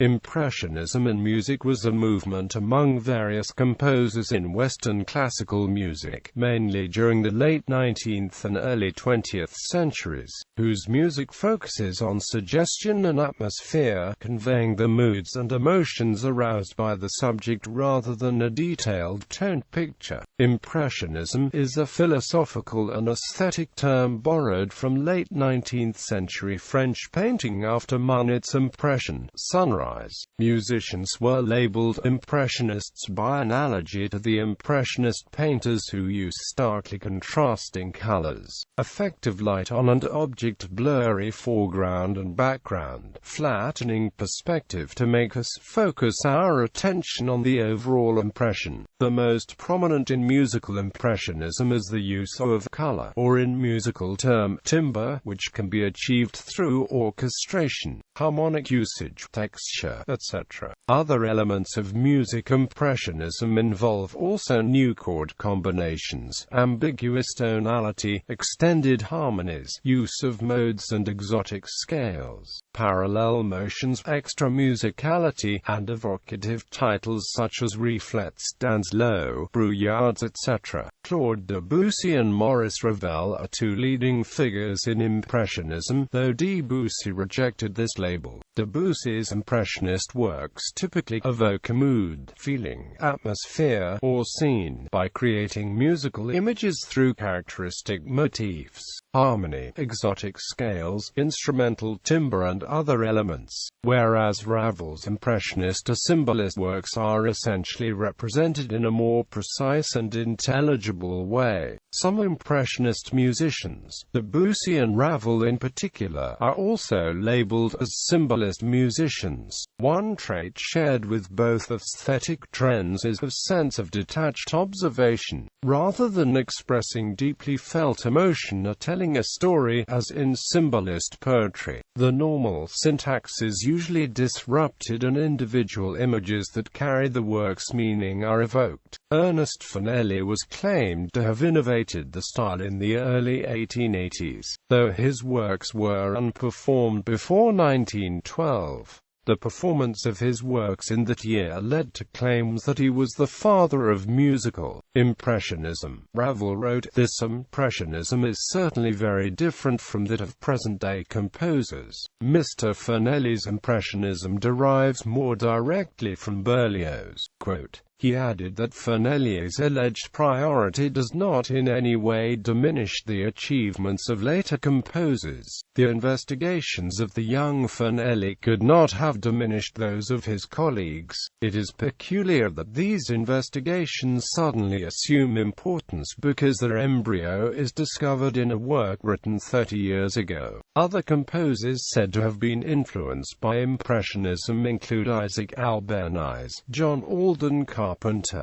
Impressionism in music was a movement among various composers in Western classical music, mainly during the late 19th and early 20th centuries, whose music focuses on suggestion and atmosphere, conveying the moods and emotions aroused by the subject rather than a detailed tone picture. Impressionism is a philosophical and aesthetic term borrowed from late 19th century French painting after Monet's Impression. Sunrise.Musicians were labeled impressionists by analogy to the impressionist painters who use starkly contrasting colors, effective light on and object blurry foreground and background, flattening perspective to make us focus our attention on the overall impression. The most prominent in musical impressionism is the use of color, or in musical term, timbre, which can be achieved through orchestration, harmonic usage, texture, etc. Other elements of music impressionism involve also new chord combinations, ambiguous tonality, extended harmonies, use of modes and exotic scales, parallel motions, extra musicality, and evocative titles such as reflets, dans l'eau, brouillards, etc. Claude Debussy and Maurice Ravel are two leading figures in Impressionism, though Debussy rejected this label. Debussy's Impressionist works typically evoke a mood, feeling, atmosphere, or scene by creating musical images through characteristic motifs, harmony, exotic scales, instrumental timbre and other elements, whereas Ravel's Impressionist or symbolist works are essentially represented in a more precise and intelligible way. Some Impressionist musicians, Debussy and Ravel in particular, are also labeled as symbolist musicians. One trait shared with both aesthetic trends is a sense of detached observation, rather than expressing deeply felt emotion or telling a story, as in symbolist poetry. The normal syntax is usually disrupted and individual images that carry the work's meaning are evoked. Ernest Finelli was claimed to have innovated the style in the early 1880s, though his works were unperformed before 1912. The performance of his works in that year led to claims that he was the father of musical impressionism. Ravel wrote, "This impressionism is certainly very different from that of present-day composers. Mr. Finelli's impressionism derives more directly from Berlioz's." Quote. He added that Finelli's alleged priority does not in any way diminish the achievements of later composers. The investigations of the young Finelli could not have diminished those of his colleagues. It is peculiar that these investigations suddenly assume importance because their embryo is discovered in a work written 30 years ago. Other composers said to have been influenced by Impressionism include Isaac Albéniz, John Alden Carpenter,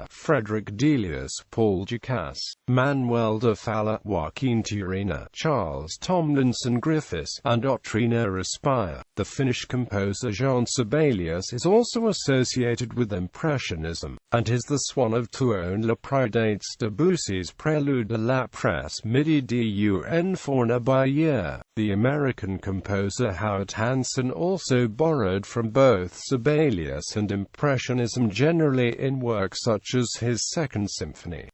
Frederick Delius, Paul Dukas, Manuel de Falla, Joaquin Turina, Charles Tomlinson Griffiths, and Otrina Respire. The Finnish composer Jean Sibelius is also associated with Impressionism, and is the swan of Tuon le predates Debussy's Prélude à la Presse Midi d'un Fourneau. The American composer Howard Hanson also borrowed from both Sibelius and Impressionism generally in works such as his Second Symphony.